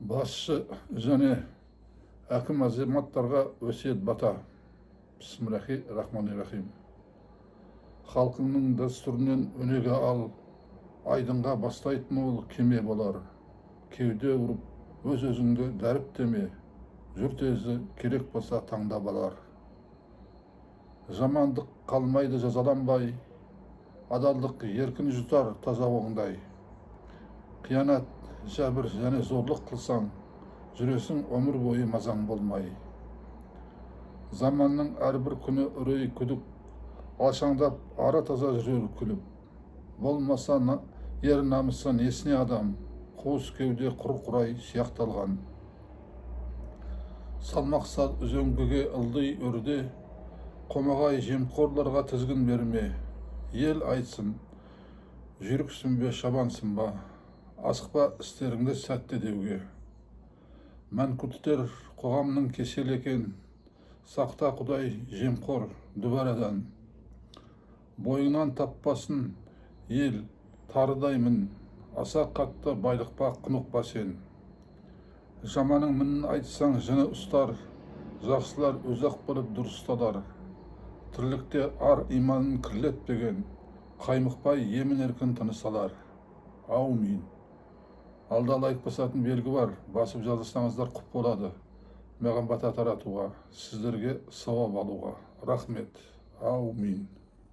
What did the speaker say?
Басшы және әкім азаматтарға өсиет бата. Бисмиллахи-рахмани-рахим. Халқыңның дәстүрінен өнеге ал, айдынға бастайтын ол кеме болар. Кеуде ұрып, өз-өзіңді дәріптеме, жұрт өзі керек болса таңдап алар. Жамандық қалмайды жазаланбай, адалдық еркін жұтар таза оңдай. Қиянат, жәбір және зорлық қылсаң, жүресің өмір бойы мазаң болмай. Заманның әрбір күні үрей күдік, алшаңдап ара таза жүрер күліп. Болмаса ер намысы несіне адам, қуыс кеуде құр-құрай сияқталған. Салмақсал үзеңгіге ылдый өрде, қомағай жемқорларға тізгін берме. Ел айтсын, жүйріксің бе, шабансың ба, асықпа істеріңді сәтті деуге. Мәнкүттер қоғамның кесел екен, сақта Құдай жемқор дүбәрадан. Бойыңнан таппасын ел тарыдаймын, аса қатты байлықпа құнықпа сен. Жаманың мінін айтсаң жыны ұстар, жақсылар өзақ болып дұрысталар. Тірлікте ар иманын кірлетпеген, қаймықпай емін еркін тынысалар. Аумин. Алда лайк басатын белгі бар, басып жазылсаңыздар құп болады. Маған бата таратуға, сіздерге сауап алуға. Рахмет. Аумин.